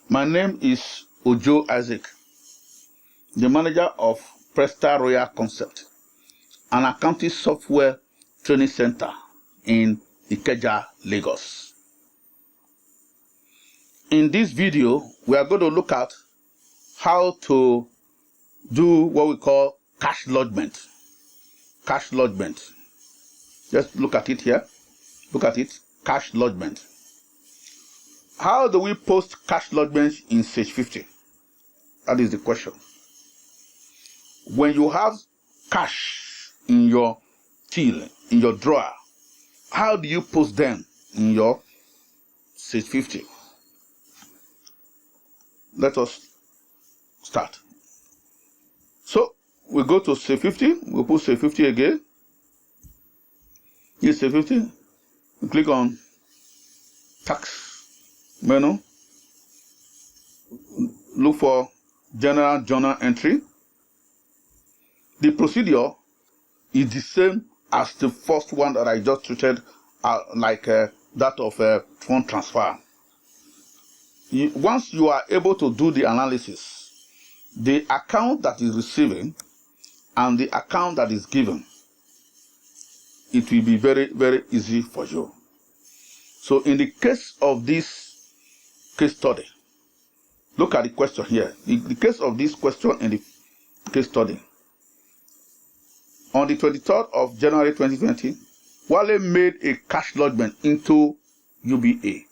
My name is Ojo Isaac, the manager of Presta Royal Concept, an accounting software training center in Ikeja, Lagos. In this video, we are going to look at how to do what we call cash lodgement. Cash lodgement. Just look at it here. Look at it. Cash lodgement. How do we post cash lodgement in Sage 50? That is the question. When you have cash in your till, in your drawer, how do you post them in your Sage 50? Let us start. So we go to Sage 50. We put Sage 50 again. Here's Sage 50. We click on tax menu. Look for general journal entry. The procedure is the same as the first one that I just treated, that of fund transfer. Once you are able to do the analysis, the account that is receiving and the account that is given, it will be very, very easy for you. So in the case of this case study, look at the question here. The case of this question in the case study. On the 23rd of January 2020, Wale made a cash lodgement into UBA.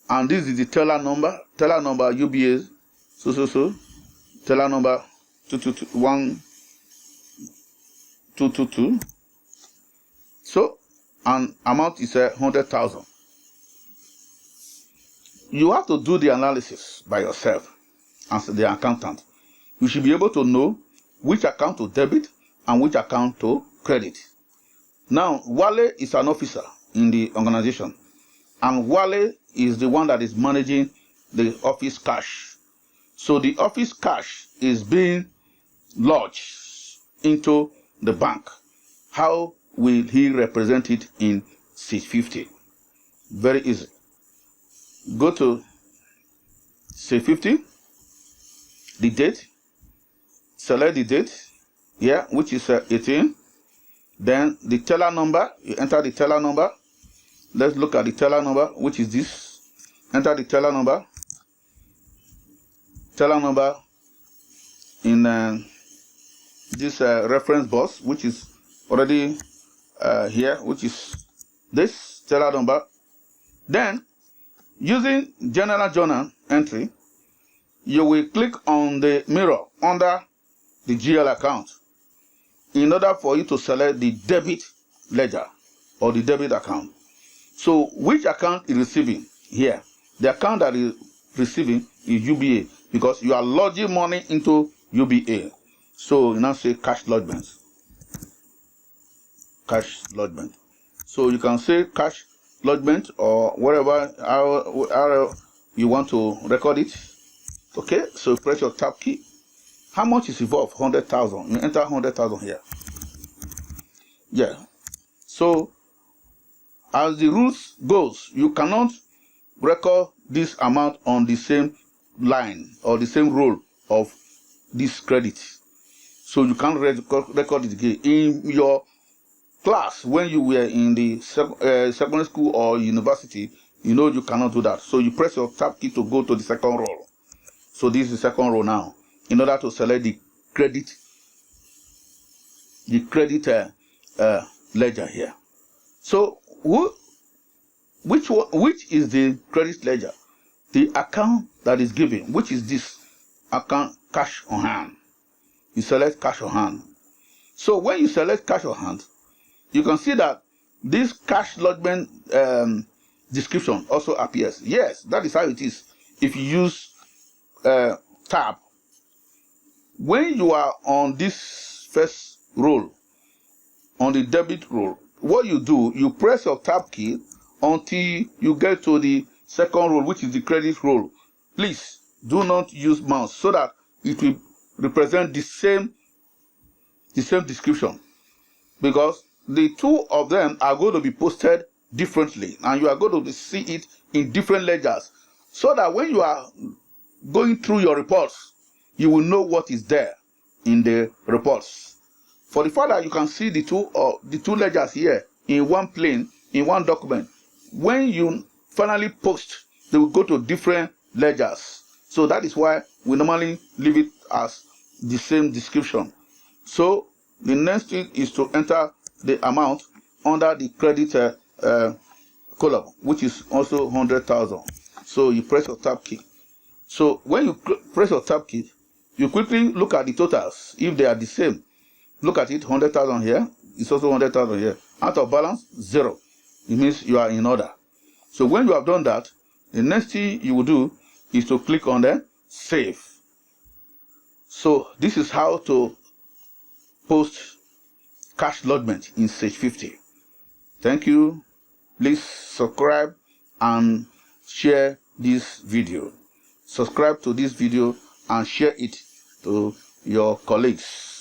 And this is the teller number. Teller number UBA, teller number 1222. So, and amount is 100,000. You have to do the analysis by yourself as the accountant. You should be able to know which account to debit and which account to credit. Now, Wale is an officer in the organization, and Wale is the one that is managing the office cash. So the office cash is being lodged into the bank. How will he represent it in Sage 50? Very easy. Go to Sage 50, the date, select the date here, which is 18. Then the teller number, you enter the teller number. Let's look at the teller number, which is this. Enter the teller number. Teller number in this reference box, which is already here, which is this teller number. Then, using general journal entry, you will click on the mirror under the GL account in order for you to select the debit ledger or the debit account. So, which account is receiving here? The account that is receiving is UBA, because you are lodging money into UBA. So, you now say cash lodgement. Cash lodgement. So, you can say cash lodgement or whatever, how you want to record it. Okay, so press your tab key. How much is involved? 100,000. You enter 100,000 here. Yeah. So, as the rules goes, you cannot record this amount on the same line or the same row of this credit. So you can't record it again. In your class, when you were in the secondary school or university, you know you cannot do that. So you press your tab key to go to the second row. So this is the second row now, in order to select the credit ledger here. So which is the credit ledger? The account that is given, which is this account, cash on hand. You select cash on hand. So when you select cash on hand, you can see that this cash lodgement description also appears. Yes, that is how it is. If you use tab, when you are on this first row, on the debit row, what you do, you press your tab key until you get to the second row, which is the credit row. Please do not use mouse so that it will represent the same description, because the two of them are going to be posted differently and you are going to see it in different ledgers. so that when you are going through your reports, you will know what is there in the reports. For the fact that you can see the two ledgers here in one plane, in one document, when you finally post, they will go to different ledgers. So that is why we normally leave it as the same description. So the next thing is to enter the amount under the credit column, which is also 100,000. So you press your tab key. So when you press your tab key, you quickly look at the totals. If they are the same, look at it, 100,000 here, it's also 100,000 here. Out of balance, 0. It means you are in order. So when you have done that, the next thing you will do is to click on the save. So this is how to post cash lodgement in Sage 50. Thank you. Please subscribe and share this video. Subscribe to this video and share it to your colleagues.